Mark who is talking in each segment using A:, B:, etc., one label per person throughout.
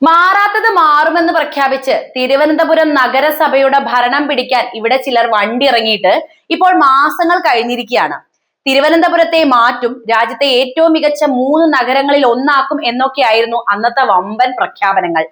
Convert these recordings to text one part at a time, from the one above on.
A: മാറാത്തത് മാറുമെന്ന് പ്രഖ്യാപിച്ച് തിരുവനന്തപുരം നഗരസഭയുടെ ഭരണം പിടിക്കാൻ ഇവിടെ ചിലർ വണ്ടി ഇറങ്ങിയിട്ട് ഇപ്പോൾ മാസങ്ങൾ കഴിഞ്ഞിരിക്കുകയാണ്. തിരുവനന്തപുരത്തെ മാറ്റും, രാജ്യത്തെ ഏറ്റവും മികച്ച 3 നഗരങ്ങളിൽ ഒന്നാക്കും എന്നൊക്കെയായിരുന്നു അന്നത്തെ വമ്പൻ പ്രഖ്യാപനങ്ങൾ.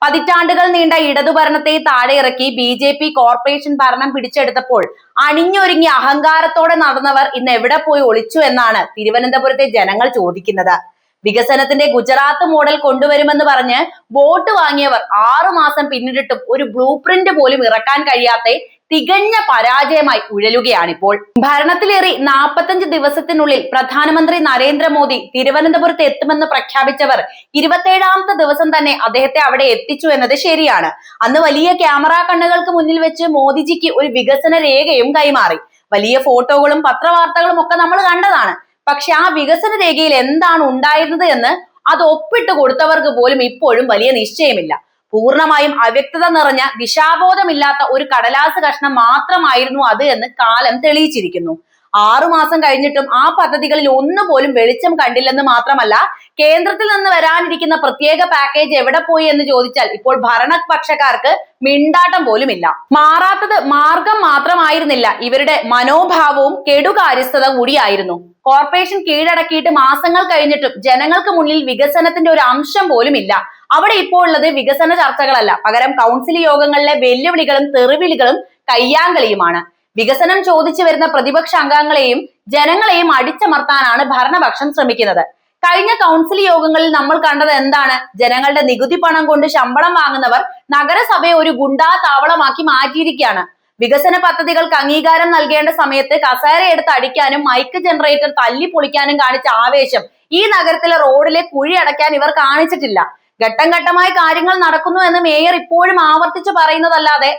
A: പതിറ്റാണ്ടുകൾ നീണ്ട ഇടതുഭരണത്തെ താഴെ ഇറക്കി BJP കോർപ്പറേഷൻ ഭരണം പിടിച്ചെടുത്തപ്പോൾ അണിഞ്ഞൊരുങ്ങി അഹങ്കാരത്തോടെ നടന്നവർ ഇന്ന് എവിടെ പോയി ഒളിച്ചു എന്നാണ് തിരുവനന്തപുരത്തെ ജനങ്ങൾ ചോദിക്കുന്നത്. വികസനത്തിന്റെ ഗുജറാത്ത് മോഡൽ കൊണ്ടുവരുമെന്ന് പറഞ്ഞ് വോട്ട് വാങ്ങിയവർ 6 മാസം പിന്നിട്ടിട്ടും ഒരു ബ്ലൂ പ്രിന്റ് പോലും ഇറക്കാൻ കഴിയാത്ത തികഞ്ഞ പരാജയമായി ഉഴലുകയാണിപ്പോൾ. ഭരണത്തിലേറി 45 ദിവസത്തിനുള്ളിൽ പ്രധാനമന്ത്രി നരേന്ദ്രമോദി തിരുവനന്തപുരത്ത് എത്തുമെന്ന് പ്രഖ്യാപിച്ചവർ 27ാമത്തെ ദിവസം തന്നെ അദ്ദേഹത്തെ അവിടെ എത്തിച്ചു എന്നത് ശരിയാണ്. അന്ന് വലിയ ക്യാമറ കണ്ണുകൾക്ക് മുന്നിൽ വെച്ച് മോദിജിക്ക് ഒരു വികസന രേഖയും കൈമാറി. വലിയ ഫോട്ടോകളും പത്രവാർത്തകളും ഒക്കെ നമ്മൾ കണ്ടതാണ്. പക്ഷെ ആ വികസന രേഖയിൽ എന്താണ് ഉണ്ടായിരുന്നത് എന്ന് അത് ഒപ്പിട്ട് കൊടുത്തവർക്ക് പോലും ഇപ്പോഴും വലിയ നിശ്ചയമില്ല. പൂർണ്ണമായും അവ്യക്തത നിറഞ്ഞ ദിശാബോധമില്ലാത്ത ഒരു കടലാസ് കഷ്ണം മാത്രമായിരുന്നു അത് എന്ന് കാലം തെളിയിച്ചിരിക്കുന്നു. 6 മാസം കഴിഞ്ഞിട്ടും ആ പദ്ധതികളിൽ ഒന്നുപോലും വെളിച്ചം കണ്ടില്ലെന്ന് മാത്രമല്ല, കേന്ദ്രത്തിൽ നിന്ന് വരാനിരിക്കുന്ന പ്രത്യേക പാക്കേജ് എവിടെ പോയി എന്ന് ചോദിച്ചാൽ ഇപ്പോൾ ഭരണപക്ഷക്കാർക്ക് മിണ്ടാട്ടം പോലുമില്ല. മാറാത്തത് മാർഗം മാത്രമായിരുന്നില്ല, ഇവരുടെ മനോഭാവവും കെടുകാര്യസ്ഥത കൂടിയായിരുന്നു. കോർപ്പറേഷൻ കീഴടക്കിയിട്ട് മാസങ്ങൾ കഴിഞ്ഞിട്ടും ജനങ്ങൾക്ക് മുന്നിൽ വികസനത്തിന്റെ ഒരു അംശം പോലും ഇല്ല. അവിടെ ഇപ്പോൾ ഉള്ളത് വികസന ചർച്ചകളല്ല, പകരം കൗൺസിൽ യോഗങ്ങളിലെ വെല്ലുവിളികളും തെറിവിളികളും കയ്യാങ്കളിയുമാണ്. വികസനം ചോദിച്ചു വരുന്ന പ്രതിപക്ഷ അംഗങ്ങളെയും ജനങ്ങളെയും അടിച്ചമർത്താനാണ് ഭരണപക്ഷം ശ്രമിക്കുന്നത്. കഴിഞ്ഞ കൗൺസിൽ യോഗങ്ങളിൽ നമ്മൾ കണ്ടത് എന്താണ്? ജനങ്ങളുടെ നികുതി പണം കൊണ്ട് ശമ്പളം വാങ്ങുന്നവർ നഗരസഭയെ ഒരു ഗുണ്ടാ താവളമാക്കി മാറ്റിയിരിക്കുകയാണ്. വികസന പദ്ധതികൾക്ക് അംഗീകാരം നൽകേണ്ട സമയത്ത് കസേര എടുത്ത് അടിക്കാനും മൈക്ക് ജനറേറ്റർ തല്ലി പൊളിക്കാനും കാണിച്ച ആവേശം ഈ നഗരത്തിലെ റോഡിലെ കുഴി അടയ്ക്കാൻ ഇവർ കാണിച്ചിട്ടില്ല. ഘട്ടം ഘട്ടമായി കാര്യങ്ങൾ നടക്കുന്നു എന്ന് മേയർ ഇപ്പോഴും ആവർത്തിച്ച് പറയുന്നതല്ലാതെ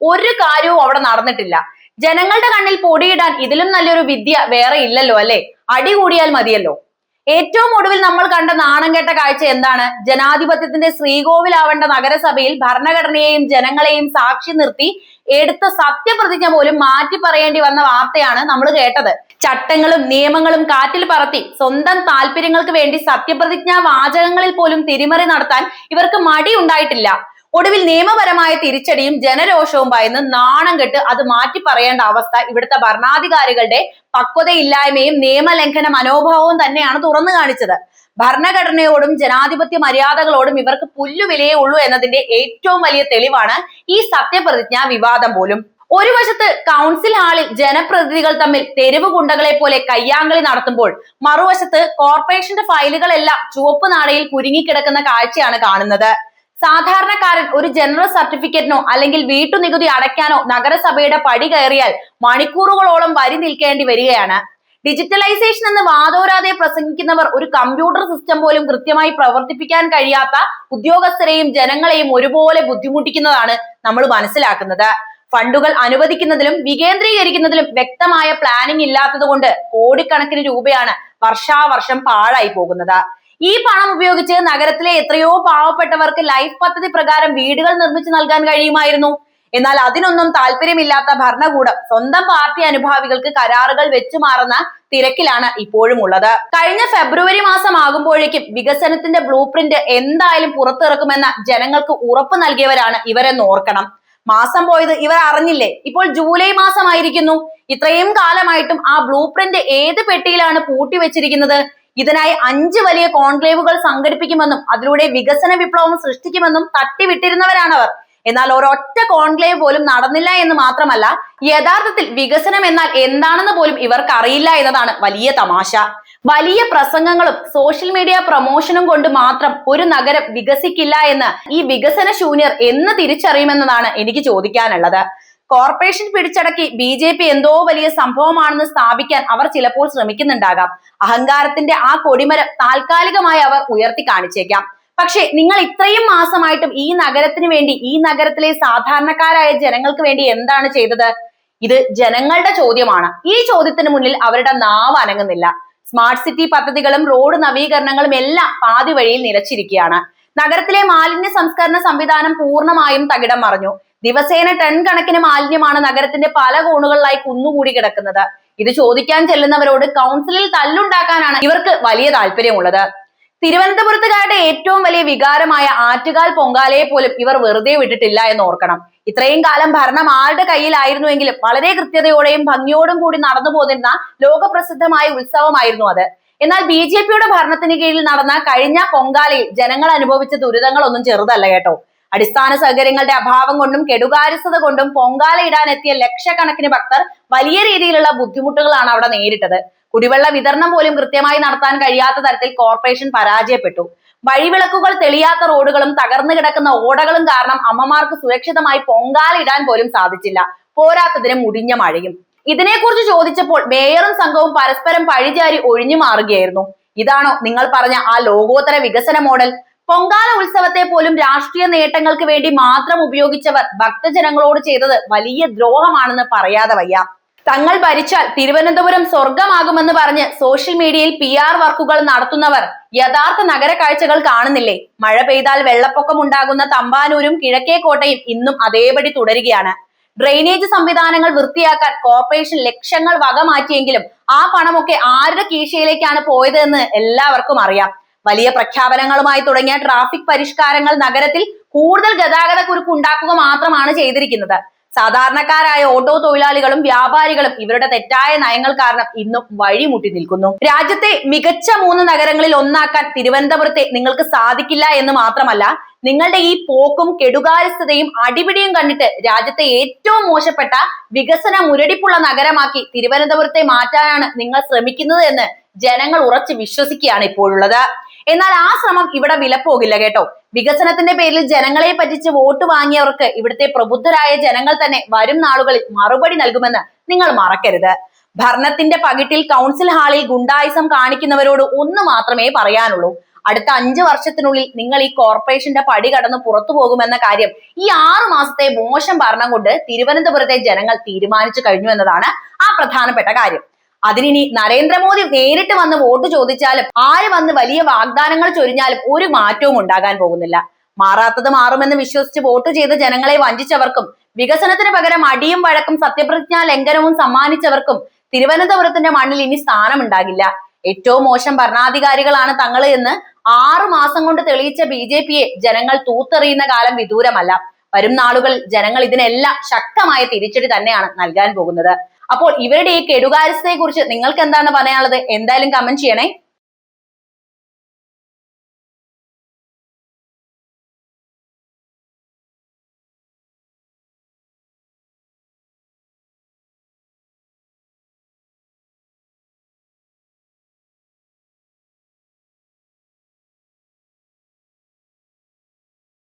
A: ഒരു കാര്യവും അവിടെ നടന്നിട്ടില്ല. ജനങ്ങളുടെ കണ്ണിൽ പൊടിയിടാൻ ഇതിലും നല്ലൊരു വിദ്യ വേറെ ഇല്ലല്ലോ അല്ലെ? അടി കൂടിയാൽ മതിയല്ലോ. ഏറ്റവും ഒടുവിൽ നമ്മൾ കണ്ട നാണം കെട്ട കാഴ്ച എന്താണ്? ജനാധിപത്യത്തിന്റെ ശ്രീകോവിലാവേണ്ട നഗരസഭയിൽ ഭരണഘടനയെയും ജനങ്ങളെയും സാക്ഷി നിർത്തി എടുത്ത സത്യപ്രതിജ്ഞ പോലും മാറ്റി പറയേണ്ടി വന്ന വാർത്തയാണ് നമ്മൾ കേട്ടത്. ചട്ടങ്ങളും നിയമങ്ങളും കാറ്റിൽ പറത്തി സ്വന്തം താല്പര്യങ്ങൾക്ക് വേണ്ടി സത്യപ്രതിജ്ഞാ വാചകങ്ങളിൽ പോലും തിരിമറി നടത്താൻ ഇവർക്ക് മടി ഉണ്ടായിട്ടില്ല. ഒടുവിൽ നിയമപരമായ തിരിച്ചടിയും ജനരോഷവും ഭയന്ന് നാണം കെട്ട് അത് മാറ്റി പറയേണ്ട അവസ്ഥ ഇവിടുത്തെ ഭരണാധികാരികളുടെ പക്വതയില്ലായ്മയും നിയമലംഘന മനോഭാവവും തന്നെയാണ് തുറന്നു കാണിച്ചത്. ഭരണഘടനയോടും ജനാധിപത്യ മര്യാദകളോടും ഇവർക്ക് പുല്ലുവിലയേ ഉള്ളൂ എന്നതിന്റെ ഏറ്റവും വലിയ തെളിവാണ് ഈ സത്യപ്രതിജ്ഞാ വിവാദം പോലും. ഒരു വശത്ത് കൗൺസിൽ ഹാളിൽ ജനപ്രതിനിധികൾ തമ്മിൽ തെരുവ് ഗുണ്ടകളെ പോലെ കയ്യാങ്കളി നടത്തുമ്പോൾ മറുവശത്ത് കോർപ്പറേഷന്റെ ഫയലുകളെല്ലാം ചുവപ്പ് നാടയിൽ കുരുങ്ങിക്കിടക്കുന്ന കാഴ്ചയാണ് കാണുന്നത്. സാധാരണക്കാരൻ ഒരു ജനറൽ സർട്ടിഫിക്കറ്റിനോ അല്ലെങ്കിൽ വീട്ടുനികുതി അടയ്ക്കാനോ നഗരസഭയുടെ പടി കയറിയാൽ മണിക്കൂറുകളോളം വരി നിൽക്കേണ്ടി വരികയാണ്. ഡിജിറ്റലൈസേഷൻ എന്ന് വാദോരാതെ പ്രസംഗിക്കുന്നവർ ഒരു കമ്പ്യൂട്ടർ സിസ്റ്റം പോലും കൃത്യമായി പ്രവർത്തിപ്പിക്കാൻ കഴിയാത്ത ഉദ്യോഗസ്ഥരെയും ജനങ്ങളെയും ഒരുപോലെ ബുദ്ധിമുട്ടിക്കുന്നതാണ് നമ്മൾ മനസ്സിലാക്കുന്നത്. ഫണ്ടുകൾ അനുവദിക്കുന്നതിലും വികേന്ദ്രീകരിക്കുന്നതിലും വ്യക്തമായ പ്ലാനിംഗ് ഇല്ലാത്തത് കൊണ്ട് കോടിക്കണക്കിന് രൂപയാണ് വർഷാവർഷം പാഴായി പോകുന്നത്. ഈ പണം ഉപയോഗിച്ച് നഗരത്തിലെ എത്രയോ പാവപ്പെട്ടവർക്ക് ലൈഫ് പദ്ധതി പ്രകാരം വീടുകൾ നിർമ്മിച്ചു നൽകാൻ കഴിയുമായിരുന്നു. എന്നാൽ അതിനൊന്നും താല്പര്യമില്ലാത്ത ഭരണകൂടം സ്വന്തം പാർട്ടി അനുഭാവികൾക്ക് കരാറുകൾ വെച്ചു മാറുന്ന തിരക്കിലാണ് ഇപ്പോഴും ഉള്ളത്. കഴിഞ്ഞ ഫെബ്രുവരി മാസം ആകുമ്പോഴേക്കും വികസനത്തിന്റെ ബ്ലൂ പ്രിന്റ് എന്തായാലും പുറത്തിറക്കുമെന്ന ജനങ്ങൾക്ക് ഉറപ്പ് നൽകിയവരാണ് ഇവരെന്ന് ഓർക്കണം. മാസം പോയത് ഇവർ അറിഞ്ഞില്ലേ? ഇപ്പോൾ ജൂലൈ മാസമായിരിക്കുന്നു. ഇത്രയും കാലമായിട്ടും ആ ബ്ലൂ പ്രിന്റ് ഏത് പെട്ടിയിലാണ് പൂട്ടി വെച്ചിരിക്കുന്നത്? ഇതിനായി 5 വലിയ കോൺക്ലേവുകൾ സംഘടിപ്പിക്കുമെന്നും അതിലൂടെ വികസന വിപ്ലവം സൃഷ്ടിക്കുമെന്നും തട്ടിവിട്ടിരുന്നവരാണവർ. എന്നാൽ ഒരൊറ്റ കോൺക്ലേവ് പോലും നടന്നില്ല എന്ന് മാത്രമല്ല, യഥാർത്ഥത്തിൽ വികസനം എന്നാൽ എന്താണെന്ന് പോലും ഇവർക്ക് അറിയില്ല എന്നതാണ് വലിയ തമാശ. വലിയ പ്രസംഗങ്ങളും സോഷ്യൽ മീഡിയ പ്രൊമോഷനും കൊണ്ട് മാത്രം ഒരു നഗരം വികസിക്കില്ല എന്ന് ഈ വികസന ശൂന്യർ എന്ന് തിരിച്ചറിയുമെന്നതാണ് എനിക്ക് ചോദിക്കാനുള്ളത്. കോർപ്പറേഷൻ പിടിച്ചടക്കി BJP എന്തോ വലിയ സംഭവമാണെന്ന് സ്ഥാപിക്കാൻ അവർ ചിലപ്പോൾ ശ്രമിക്കുന്നുണ്ടാകാം. അഹങ്കാരത്തിന്റെ ആ കൊടിമരം താൽക്കാലികമായി അവർ ഉയർത്തി കാണിച്ചേക്കാം. പക്ഷെ നിങ്ങൾ ഇത്രയും മാസമായിട്ടും ഈ നഗരത്തിന് വേണ്ടി, ഈ നഗരത്തിലെ സാധാരണക്കാരായ ജനങ്ങൾക്ക് വേണ്ടി എന്താണ് ചെയ്തത്? ഇത് ജനങ്ങളുടെ ചോദ്യമാണ്. ഈ ചോദ്യത്തിന് മുന്നിൽ അവരുടെ നാവ് അനങ്ങുന്നില്ല. സ്മാർട്ട് സിറ്റി പദ്ധതികളും റോഡ് നവീകരണങ്ങളും എല്ലാം പാതി വഴിയിൽ നിലച്ചിരിക്കുകയാണ്. നഗരത്തിലെ മാലിന്യ സംസ്കരണ സംവിധാനം പൂർണ്ണമായും തകിടം മറിഞ്ഞു. ദിവസേന ടൺ കണക്കിന് മാലിന്യമാണ് നഗരത്തിന്റെ പല കോണുകളിലായി കുന്നുകൂടി കിടക്കുന്നത്. ഇത് ചോദിക്കാൻ ചെല്ലുന്നവരോട് കൗൺസിലിൽ തല്ലുണ്ടാക്കാനാണ് ഇവർക്ക് വലിയ താല്പര്യമുള്ളത്. തിരുവനന്തപുരത്തുകാരുടെ ഏറ്റവും വലിയ വികാരമായ ആറ്റുകാൽ പൊങ്കാലയെ പോലും ഇവർ വെറുതെ വിട്ടിട്ടില്ല എന്ന് ഓർക്കണം. ഇത്രയും കാലം ഭരണം ആരുടെ കയ്യിലായിരുന്നുവെങ്കിലും വളരെ കൃത്യതയോടെയും ഭംഗിയോടും കൂടി നടന്നു പോന്നിരുന്ന ലോകപ്രസിദ്ധമായ ഉത്സവമായിരുന്നു അത്. എന്നാൽ BJP-യുടെ ഭരണത്തിന് കീഴിൽ നടന്ന കഴിഞ്ഞ പൊങ്കാലയിൽ ജനങ്ങൾ അനുഭവിച്ച ദുരിതങ്ങളൊന്നും ചെറുതല്ല കേട്ടോ. അടിസ്ഥാന സൗകര്യങ്ങളുടെ അഭാവം കൊണ്ടും കെടുകാര്യസ്ഥത കൊണ്ടും പൊങ്കാല ഇടാൻ എത്തിയ ലക്ഷക്കണക്കിന് ഭക്തർ വലിയ രീതിയിലുള്ള ബുദ്ധിമുട്ടുകളാണ് അവിടെ നേരിട്ടത്. കുടിവെള്ള വിതരണം പോലും കൃത്യമായി നടത്താൻ കഴിയാത്ത തരത്തിൽ കോർപ്പറേഷൻ പരാജയപ്പെട്ടു. വഴിവിളക്കുകൾ തെളിയാത്ത റോഡുകളും തകർന്നു കിടക്കുന്ന ഓടകളും കാരണം അമ്മമാർക്ക് സുരക്ഷിതമായി പൊങ്കാല ഇടാൻ പോലും സാധിച്ചില്ല. പോരാത്തതിന് മുടിഞ്ഞ മഴയും. ഇതിനെക്കുറിച്ച് ചോദിച്ചപ്പോൾ മേയറും സംഘവും പരസ്പരം പഴിചാരി ഒഴിഞ്ഞു മാറുകയായിരുന്നു. ഇതാണോ നിങ്ങൾ പറഞ്ഞ ആ ലോകോത്തര വികസന മോഡൽ? പൊങ്കാല ഉത്സവത്തെ പോലും രാഷ്ട്രീയ നേട്ടങ്ങൾക്ക് വേണ്ടി മാത്രം ഉപയോഗിച്ചവർ ഭക്തജനങ്ങളോട് ചെയ്തത് വലിയ ദ്രോഹമാണെന്ന് പറയാതെ വയ്യ. തങ്ങൾ ഭരിച്ചാൽ തിരുവനന്തപുരം സ്വർഗമാകുമെന്ന് പറഞ്ഞ് സോഷ്യൽ മീഡിയയിൽ PR വർക്കുകൾ നടത്തുന്നവർ യഥാർത്ഥ നഗര കാഴ്ചകൾ കാണുന്നില്ലേ? മഴ പെയ്താൽ വെള്ളപ്പൊക്കം ഉണ്ടാകുന്ന തമ്പാനൂരും കിഴക്കേക്കോട്ടയും ഇന്നും അതേപടി തുടരുകയാണ്. ഡ്രെയിനേജ് സംവിധാനങ്ങൾ വൃത്തിയാക്കാൻ കോർപ്പറേഷൻ ലക്ഷങ്ങൾ വകമാറ്റിയെങ്കിലും ആ പണമൊക്കെ ആരുടെ കീശയിലേക്കാണ് പോയത് എന്ന് എല്ലാവർക്കും അറിയാം. വലിയ പ്രഖ്യാപനങ്ങളുമായി തുടങ്ങിയ ട്രാഫിക് പരിഷ്കാരങ്ങൾ നഗരത്തിൽ കൂടുതൽ ഗതാഗത കുരുക്ക് ഉണ്ടാക്കുക മാത്രമാണ് ചെയ്തിരിക്കുന്നത്. സാധാരണക്കാരായ ഓട്ടോ തൊഴിലാളികളും വ്യാപാരികളും ഇവരുടെ തെറ്റായ നയങ്ങൾ കാരണം ഇന്നും വഴിമുട്ടി നിൽക്കുന്നു. രാജ്യത്തെ മികച്ച 3 നഗരങ്ങളിൽ ഒന്നാക്കാൻ തിരുവനന്തപുരത്തെ നിങ്ങൾക്ക് സാധിക്കില്ല എന്ന് മാത്രമല്ല, നിങ്ങളുടെ ഈ പോക്കും കെടുകാര്യസ്ഥതയും അടിപിടിയും കണ്ടിട്ട് രാജ്യത്തെ ഏറ്റവും മോശപ്പെട്ട വികസന മുരടിപ്പുള്ള നഗരമാക്കി തിരുവനന്തപുരത്തെ മാറ്റാനാണ് നിങ്ങൾ ശ്രമിക്കുന്നത് എന്ന് ജനങ്ങൾ ഉറച്ചു വിശ്വസിക്കുകയാണ് ഇപ്പോഴുള്ളത്. എന്നാൽ ആ ശ്രമം ഇവിടെ വിലപ്പോകില്ല കേട്ടോ. വികസനത്തിന്റെ പേരിൽ ജനങ്ങളെ പറ്റിച്ച് വോട്ട് വാങ്ങിയവർക്ക് ഇവിടുത്തെ പ്രബുദ്ധരായ ജനങ്ങൾ തന്നെ വരും നാളുകളിൽ മറുപടി നൽകുമെന്ന് നിങ്ങൾ മറക്കരുത്. ഭരണത്തിന്റെ പകിട്ടിൽ കൗൺസിൽ ഹാളിൽ ഗുണ്ടായിസം കാണിക്കുന്നവരോട് ഒന്ന് മാത്രമേ പറയാനുള്ളൂ. അടുത്ത 5 വർഷത്തിനുള്ളിൽ നിങ്ങൾ ഈ കോർപ്പറേഷന്റെ പടി കടന്ന് പുറത്തു പോകുമെന്ന കാര്യം ഈ 6 മാസത്തെ മോശം ഭരണം കൊണ്ട് തിരുവനന്തപുരത്തെ ജനങ്ങൾ തീരുമാനിച്ചു കഴിഞ്ഞു എന്നതാണ് ആ പ്രധാനപ്പെട്ട കാര്യം. അതിനി നരേന്ദ്രമോദി നേരിട്ട് വന്ന് വോട്ട് ചോദിച്ചാലും ആര് വന്ന് വലിയ വാഗ്ദാനങ്ങൾ ചൊരിഞ്ഞാലും ഒരു മാറ്റവും ഉണ്ടാകാൻ പോകുന്നില്ല. മാറാത്തത് മാറുമെന്ന് വിശ്വസിച്ച് വോട്ട് ചെയ്ത് ജനങ്ങളെ വഞ്ചിച്ചവർക്കും വികസനത്തിന് പകരം അടിയും വഴക്കും സത്യപ്രതിജ്ഞാ ലംഘനവും സമ്മാനിച്ചവർക്കും തിരുവനന്തപുരത്തിന്റെ മണ്ണിൽ ഇനി സ്ഥാനമുണ്ടാകില്ല. ഏറ്റവും മോശം ഭരണാധികാരികളാണ് തങ്ങൾ എന്ന് 6 മാസം കൊണ്ട് തെളിയിച്ച BJP-യെ ജനങ്ങൾ തൂത്തെറിയുന്ന കാലം വിദൂരമല്ല. വരും നാളുകളിൽ ജനങ്ങൾ ഇതിനെല്ലാം ശക്തമായ തിരിച്ചടി തന്നെയാണ് നൽകാൻ പോകുന്നത്. അപ്പോൾ ഇവരുടെ ഈ കെടുകാര്യസ്ഥതയെ കുറിച്ച് നിങ്ങൾക്ക് എന്താണ് പറയാനുള്ളത്? എന്തായാലും കമന്റ് ചെയ്യണേ.